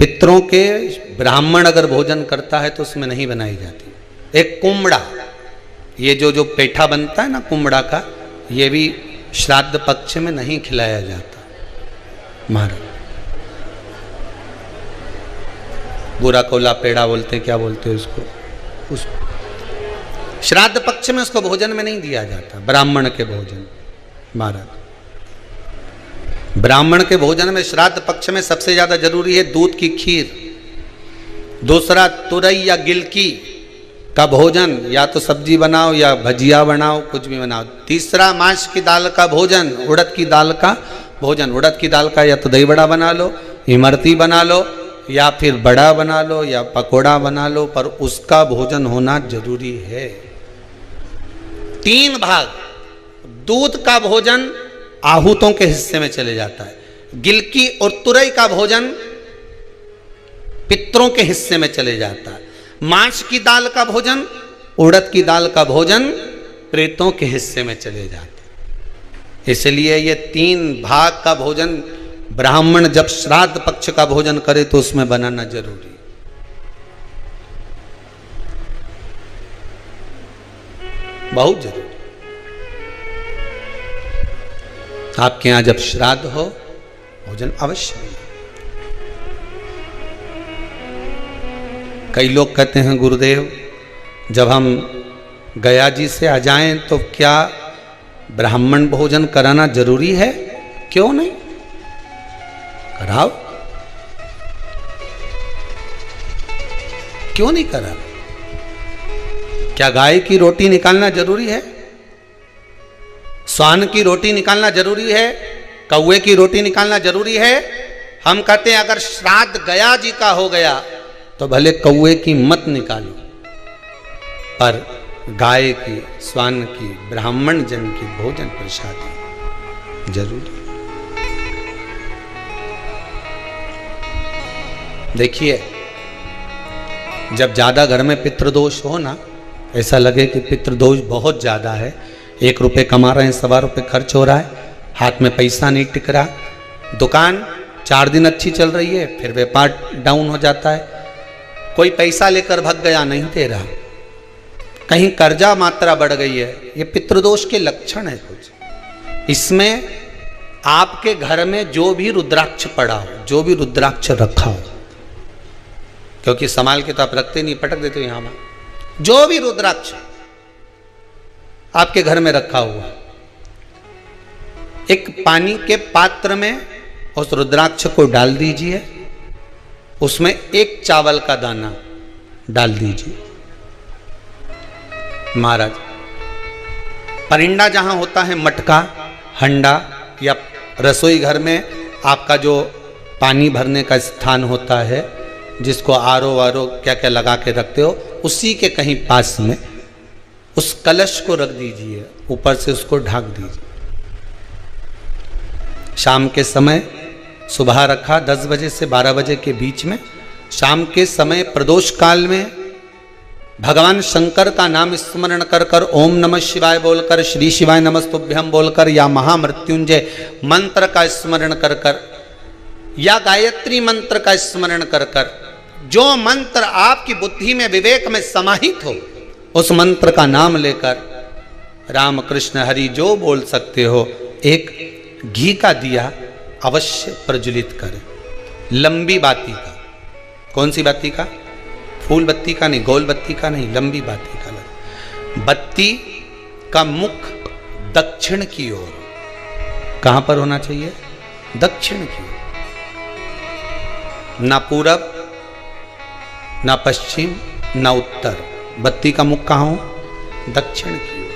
पितरों के ब्राह्मण अगर भोजन करता है तो उसमें नहीं बनाई जाती। एक कुमड़ा, ये जो पेठा बनता है ना कुमड़ा का, ये भी श्राद्ध पक्ष में नहीं खिलाया जाता। महाराज बुरा कोला पेड़ा बोलते, क्या बोलते हैं उसको, श्राद्ध पक्ष में उसको भोजन में नहीं दिया जाता, ब्राह्मण के भोजन। महाराज ब्राह्मण के भोजन में श्राद्ध पक्ष में सबसे ज्यादा जरूरी है दूध की खीर, दूसरा तुरई या गिलकी का भोजन, या तो सब्जी बनाओ या भजिया बनाओ, कुछ भी बनाओ। तीसरा मांस की दाल का भोजन, उड़द की दाल का भोजन। उड़द की दाल का या तो दही बड़ा बना लो, इमरती बना लो, या फिर बड़ा बना लो, या पकोड़ा बना लो, पर उसका भोजन होना जरूरी है। 3 भाग दूध का भोजन आहूतों के हिस्से में चले जाता है, गिलकी और तुरई का भोजन पितरों के हिस्से में चले जाता है, मांस की दाल का भोजन, उड़द की दाल का भोजन प्रेतों के हिस्से में चले जाता है। इसलिए ये 3 भाग का भोजन ब्राह्मण जब श्राद्ध पक्ष का भोजन करे तो उसमें बनाना जरूरी। बहुत जरूरी। आपके यहां जब श्राद्ध हो भोजन अवश्य है। कई लोग कहते हैं गुरुदेव जब हम गया जी से आ जाएं तो क्या ब्राह्मण भोजन कराना जरूरी है? क्यों नहीं, कराओ, क्यों नहीं करा? क्या गाय की रोटी निकालना जरूरी है? स्वान की रोटी निकालना जरूरी है? कौवे की रोटी निकालना जरूरी है? हम कहते हैं अगर श्राद्ध गया जी का हो गया तो भले कौवे की मत निकालो, पर गाय की, स्वान की, ब्राह्मण जन की भोजन प्रसादी जरूरी। देखिए जब ज्यादा घर में पितृदोष हो ना, ऐसा लगे कि पितृदोष बहुत ज्यादा है, 1 रुपये कमा रहे हैं, 1.25 रुपये खर्च हो रहा है, हाथ में पैसा नहीं टिक रहा, दुकान 4 दिन अच्छी चल रही है, फिर व्यापार डाउन हो जाता है, कोई पैसा लेकर भग गया, नहीं दे रहा, कहीं कर्जा मात्रा बढ़ गई है, ये पितृदोष के लक्षण है कुछ। इसमें आपके घर में जो भी रुद्राक्ष पड़ा हो, जो भी रुद्राक्ष रखा हो, क्योंकि संभाल के तो आप रखते नहीं, पटक देते हो यहां में, जो भी रुद्राक्ष आपके घर में रखा हुआ, एक पानी के पात्र में उस रुद्राक्ष को डाल दीजिए, उसमें 1 चावल का दाना डाल दीजिए। महाराज परिंदा जहां होता है, मटका, हंडा या रसोई घर में आपका जो पानी भरने का स्थान होता है, जिसको आरो वारो क्या क्या लगा के रखते हो, उसी के कहीं पास में उस कलश को रख दीजिए, ऊपर से उसको ढक दीजिए। शाम के समय, सुबह रखा 10 बजे से 12 बजे के बीच में, शाम के समय प्रदोष काल में भगवान शंकर का नाम स्मरण कर कर, ओम नमः शिवाय बोलकर, श्री शिवाय नमस्तुभ्यम बोलकर, या महामृत्युंजय मंत्र का स्मरण कर कर, या गायत्री मंत्र का स्मरण कर कर, जो मंत्र आपकी बुद्धि में, विवेक में समाहित हो, उस मंत्र का नाम लेकर राम कृष्ण हरि जो बोल सकते हो, एक घी का दिया अवश्य प्रज्वलित करें, लंबी बाती का। कौन सी बाती का? फूल बत्ती का नहीं, गोल बत्ती का नहीं, लंबी बाती का। बत्ती का मुख दक्षिण की ओर, कहां पर होना चाहिए? दक्षिण की ओर, ना पूरब, ना पश्चिम, ना उत्तर। बत्ती का मुख कहां हो? दक्षिण की ओर।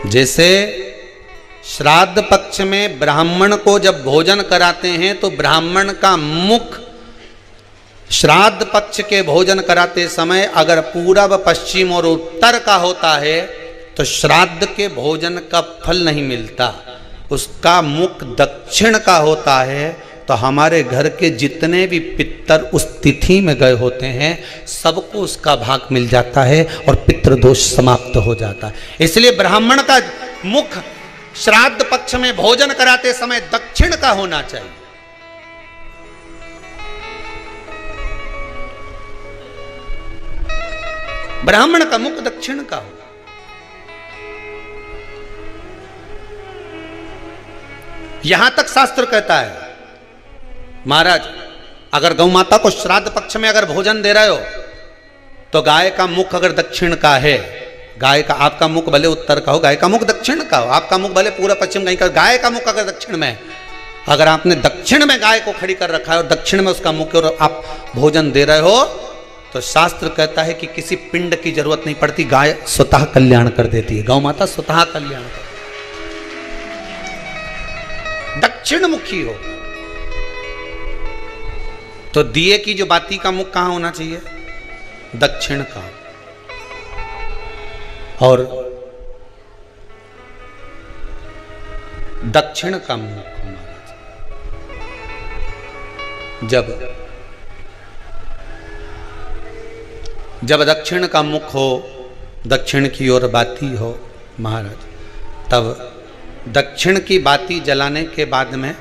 जैसे श्राद्ध पक्ष में ब्राह्मण को जब भोजन कराते हैं तो ब्राह्मण का मुख श्राद्ध पक्ष के भोजन कराते समय अगर पूरब, पश्चिम और उत्तर का होता है तो श्राद्ध के भोजन का फल नहीं मिलता। उसका मुख दक्षिण का होता है तो हमारे घर के जितने भी पितर उस तिथि में गए होते हैं सबको उसका भाग मिल जाता है और पितृदोष समाप्त हो जाता है। इसलिए ब्राह्मण का मुख श्राद्ध पक्ष में भोजन कराते समय दक्षिण का होना चाहिए। ब्राह्मण का मुख दक्षिण का हो। यहां तक शास्त्र कहता है महाराज, अगर गौ माता को श्राद्ध पक्ष में अगर भोजन दे रहे हो तो गाय का मुख अगर दक्षिण का है, गाय का, आपका मुख भले उत्तर का हो, गाय का मुख दक्षिण का हो, आपका मुख भले पूरा पश्चिम कहीं का, गाय का मुख अगर दक्षिण में है, अगर आपने दक्षिण में गाय को खड़ी कर रखा है और दक्षिण में उसका मुख और आप भोजन दे रहे हो, तो शास्त्र कहता है कि किसी पिंड की जरूरत नहीं पड़ती, गाय स्वतः कल्याण कर देती है, गौ माता स्वतः कल्याण कर, दक्षिण मुखी हो। तो दिए की जो बाती का मुख कहां होना चाहिए? दक्षिण का। और दक्षिण का मुख महाराज, जब दक्षिण का मुख हो, दक्षिण की ओर बाती हो महाराज, तब दक्षिण की बाती जलाने के बाद में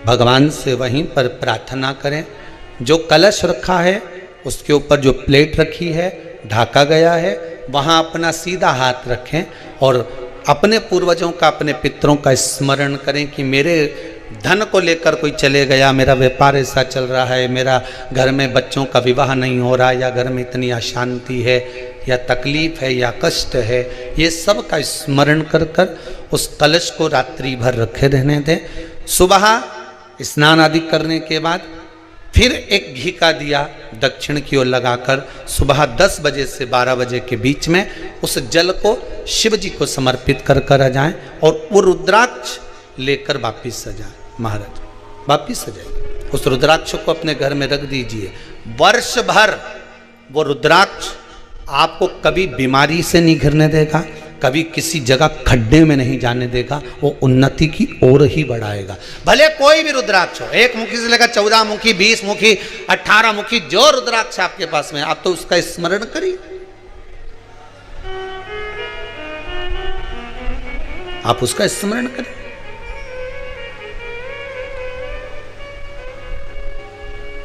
भगवान से वहीं पर प्रार्थना करें। जो कलश रखा है उसके ऊपर जो प्लेट रखी है, ढाका गया है, वहाँ अपना सीधा हाथ रखें और अपने पूर्वजों का, अपने पितरों का स्मरण करें कि मेरे धन को लेकर कोई चले गया, मेरा व्यापार ऐसा चल रहा है, मेरा घर में बच्चों का विवाह नहीं हो रहा, या घर में इतनी अशांति है, या तकलीफ है, या कष्ट है, ये सब का स्मरण कर कर उस कलश को रात्रि भर रखे रहने दें। सुबह स्नान आदि करने के बाद फिर एक घी का दिया दक्षिण की ओर लगाकर सुबह 10 बजे से 12 बजे के बीच में उस जल को शिव जी को समर्पित कर कर आ जाएं और वो रुद्राक्ष लेकर वापिस सजाएं। महाराज वापिस सजाइए, उस रुद्राक्ष को अपने घर में रख दीजिए। वर्ष भर वो रुद्राक्ष आपको कभी बीमारी से नहीं घिरने देगा, कभी किसी जगह खड्डे में नहीं जाने देगा, वो उन्नति की ओर ही बढ़ाएगा। भले कोई भी रुद्राक्ष हो, 1 मुखी से लेकर 14 मुखी, 20 मुखी, 18 मुखी, जो रुद्राक्ष आपके पास में, आप तो उसका स्मरण करिए, आप उसका स्मरण करें।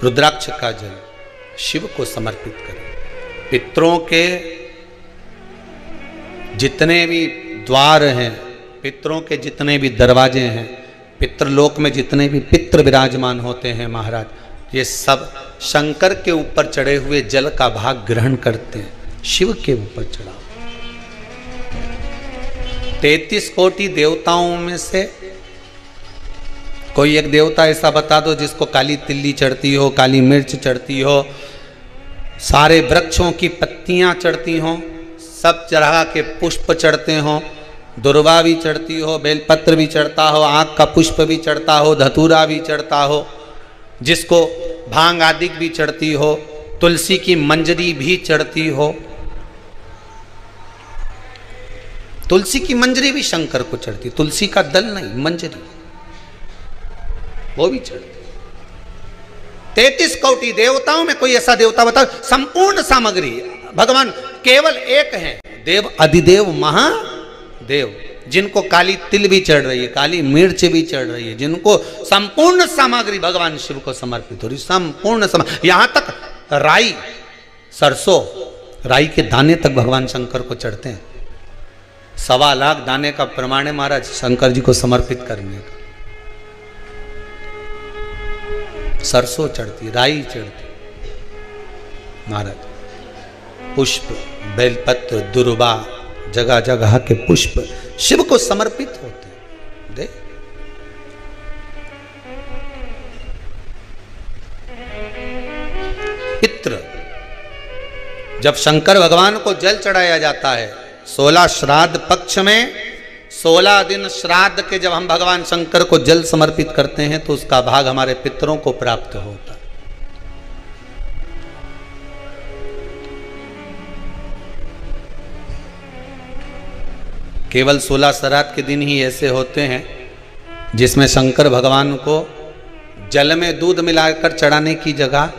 रुद्राक्ष का जल शिव को समर्पित करें। पितरों के जितने भी द्वार हैं, पितरों के जितने भी दरवाजे हैं, पितृलोक में जितने भी पितृ विराजमान होते हैं महाराज, ये सब शंकर के ऊपर चढ़े हुए जल का भाग ग्रहण करते हैं, शिव के ऊपर चढ़ा। 33 कोटि देवताओं में से कोई एक देवता ऐसा बता दो जिसको काली तिल्ली चढ़ती हो, काली मिर्च चढ़ती हो, सारे वृक्षों की पत्तियां चढ़ती हों, सब चढ़ा के पुष्प चढ़ते हों, दुर्वा भी चढ़ती हो, बेलपत्र भी चढ़ता हो, आँख का पुष्प भी चढ़ता हो, धतूरा भी चढ़ता हो, जिसको भांग आदि भी चढ़ती हो, तुलसी की मंजरी भी चढ़ती हो। तुलसी की मंजरी भी शंकर को चढ़ती, तुलसी का दल नहीं, मंजरी वो भी चढ़ती। 33 कोटि देवताओं में कोई ऐसा देवता बताओ, संपूर्ण सामग्री भगवान केवल एक हैं, देव अधिदेव महादेव, जिनको काली तिल भी चढ़ रही है, काली मिर्च भी चढ़ रही है, जिनको संपूर्ण सामग्री भगवान शिव को समर्पित हो रही, संपूर्ण यहां तक राई, सरसों, राई के दाने तक भगवान शंकर को चढ़ते हैं। 1.25 लाख दाने का प्रमाण है महाराज शंकर जी को समर्पित करने का। सरसों चढ़ती, राई चढ़ती महाराज, पुष्प, बेलपत्र, दुर्वा, जगह जगह के पुष्प शिव को समर्पित होते हैं। दे पितृ, जब शंकर भगवान को जल चढ़ाया जाता है 16 श्राद्ध पक्ष में, 16 दिन श्राद्ध के जब हम भगवान शंकर को जल समर्पित करते हैं तो उसका भाग हमारे पितरों को प्राप्त होता है। केवल 16 श्राद्ध के दिन ही ऐसे होते हैं जिसमें शंकर भगवान को जल में दूध मिलाकर चढ़ाने की जगह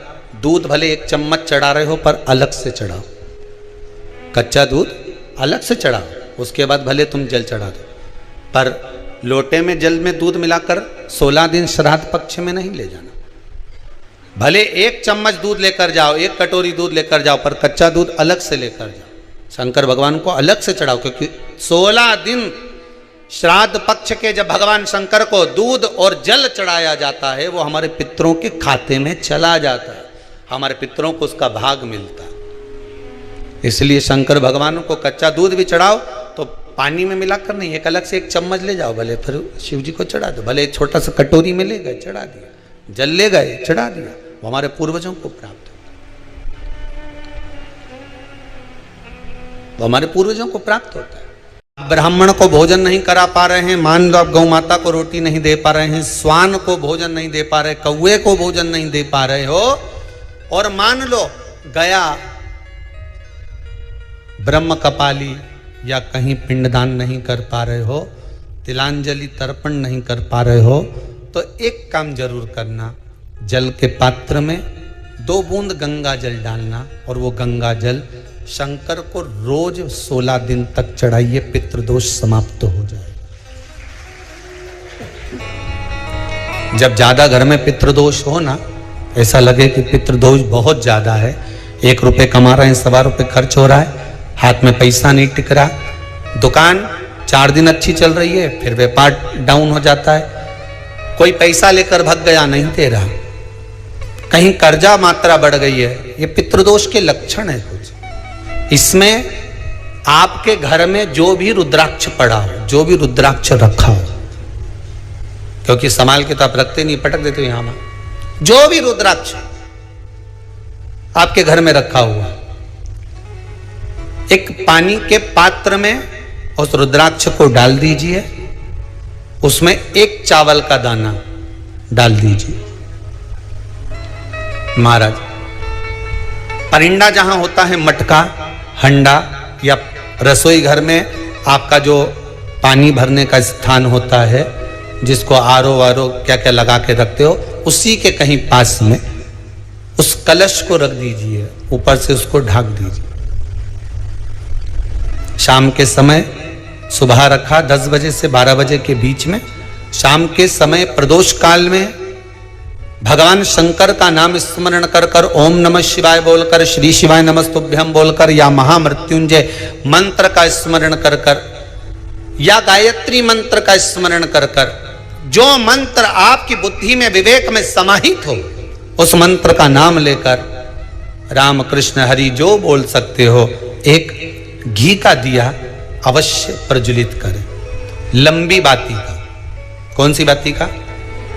दूध भले 1 चम्मच चढ़ा रहे हो पर अलग से चढ़ाओ, कच्चा दूध अलग से चढ़ाओ, उसके बाद भले तुम जल चढ़ा दो, पर लोटे में जल में दूध मिलाकर 16 दिन श्राद्ध पक्ष में नहीं ले जाना। भले 1 चम्मच दूध लेकर जाओ, 1 कटोरी दूध लेकर जाओ, पर कच्चा दूध अलग से लेकर जाओ। शंकर भगवान को अलग से चढ़ाओ, क्योंकि 16 दिन श्राद्ध पक्ष के जब भगवान शंकर को दूध और जल चढ़ाया जाता है, वो हमारे पितरों के खाते में चला जाता है, हमारे पितरों को उसका भाग मिलता है। इसलिए शंकर भगवान को कच्चा दूध भी चढ़ाओ तो पानी में मिलाकर नहीं, एक अलग से 1 चम्मच ले जाओ, भले फिर शिव जी को चढ़ा दो। भले एक छोटा सा कटोरी में ले गए, चढ़ा दिया, जल ले गए, चढ़ा दिया। वो हमारे पूर्वजों को प्राप्त होता है, वो हमारे पूर्वजों को प्राप्त होता है। ब्राह्मण को भोजन नहीं करा पा रहे हैं, मान लो आप गौ माता को रोटी नहीं दे पा रहे हैं, स्वान को भोजन नहीं दे पा रहे, कौवे को भोजन नहीं दे पा रहे हो, और मान लो गया ब्रह्म कपाली या कहीं पिंडदान नहीं कर पा रहे हो, तिलांजलि तर्पण नहीं कर पा रहे हो, तो एक काम जरूर करना, जल के पात्र में 2 बूंद गंगा जल डालना, और वो गंगा जल शंकर को रोज 16 दिन तक चढ़ाइए, पितृदोष समाप्त हो जाए। जब ज्यादा घर में पितृदोष हो ना, ऐसा लगे कि पितृदोष बहुत ज्यादा है, 1 रुपये कमा रहे हैं, 1.25 रुपये खर्च हो रहा है, हाथ में पैसा नहीं टिक रहा, दुकान 4 दिन अच्छी चल रही है, फिर व्यापार डाउन हो जाता है, कोई पैसा लेकर भग गया, नहीं दे रहा, कहीं कर्जा मात्रा बढ़ गई है, ये पितृदोष के लक्षण है कुछ। इसमें आपके घर में जो भी रुद्राक्ष पड़ा हो, जो भी रुद्राक्ष रखा हो, क्योंकि संभाल के तो आप रखते नहीं, पटक देते हो यहां, जो भी रुद्राक्ष आपके घर में रखा हुआ, एक पानी के पात्र में उस रुद्राक्ष को डाल दीजिए, उसमें 1 चावल का दाना डाल दीजिए। महाराज, परिंदा जहां होता है, मटका, हंडा या रसोई घर में आपका जो पानी भरने का स्थान होता है, जिसको आरो वारो क्या क्या लगा के रखते हो, उसी के कहीं पास में उस कलश को रख दीजिए, ऊपर से उसको ढक दीजिए। शाम के समय, सुबह रखा 10 बजे से 12 बजे के बीच में, शाम के समय प्रदोष काल में भगवान शंकर का नाम स्मरण कर कर, ओम नमः शिवाय बोलकर, श्री शिवाय नमस्तुभ्यम बोलकर, या महामृत्युंजय मंत्र का स्मरण कर कर, या गायत्री मंत्र का स्मरण कर कर, जो मंत्र आपकी बुद्धि में, विवेक में समाहित हो, उस मंत्र का नाम लेकर राम कृष्ण हरि जो बोल सकते हो, एक घी का दिया अवश्य प्रज्वलित करें, लंबी बाती का। कौन सी बाती का?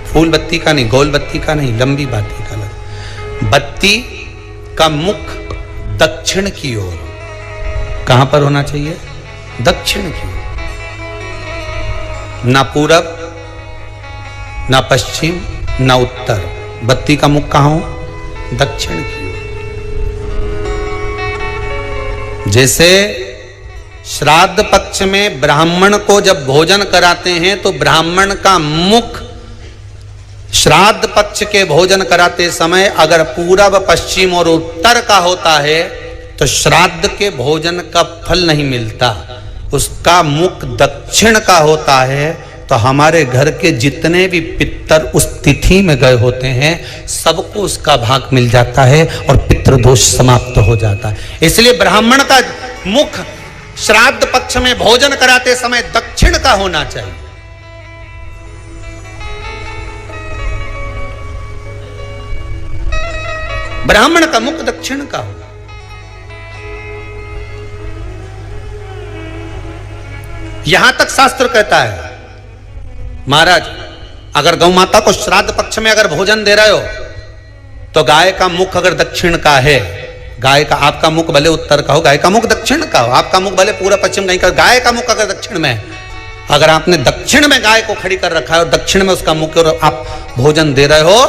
फूल बत्ती का नहीं, गोल बत्ती का नहीं, लंबी बाती का लगा। बत्ती का मुख दक्षिण की ओर, कहां पर होना चाहिए? दक्षिण की ओर, ना पूरब, ना पश्चिम, ना उत्तर। बत्ती का मुख कहां हो? दक्षिण की ओर। जैसे श्राद्ध पक्ष में ब्राह्मण को जब भोजन कराते हैं तो ब्राह्मण का मुख श्राद्ध पक्ष के भोजन कराते समय अगर पूरब, पश्चिम और उत्तर का होता है तो श्राद्ध के भोजन का फल नहीं मिलता। उसका मुख दक्षिण का होता है तो हमारे घर के जितने भी पितर उस तिथि में गए होते हैं सबको उसका भाग मिल जाता है और पितृदोष समाप्त हो जाता है। इसलिए ब्राह्मण का मुख श्राद्ध पक्ष में भोजन कराते समय दक्षिण का होना चाहिए। ब्राह्मण का मुख दक्षिण का हो। यहां तक शास्त्र कहता है महाराज, अगर गौ माता को श्राद्ध पक्ष में अगर भोजन दे रहे हो तो गाय का मुख अगर दक्षिण का है, गाय का, आपका मुख भले उत्तर का हो, गाय का मुख दक्षिण का हो, आपका मुख भले पूरा पश्चिम कहीं का, गाय का मुख अगर दक्षिण में है, अगर आपने दक्षिण में गाय को खड़ी कर रखा है और दक्षिण में उसका मुख और आप भोजन दे रहे हो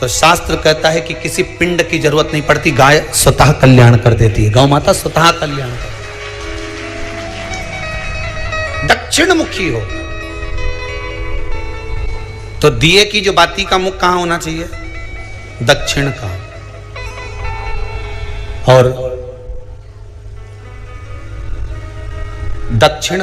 तो शास्त्र कहता है कि किसी पिंड की जरूरत नहीं पड़ती, गाय स्वतः कल्याण कर देती है, गौ माता स्वतः कल्याण करती है। दक्षिण मुखी हो तो दिए की जो बाती का मुख कहां होना चाहिए? दक्षिण का। और दक्षिण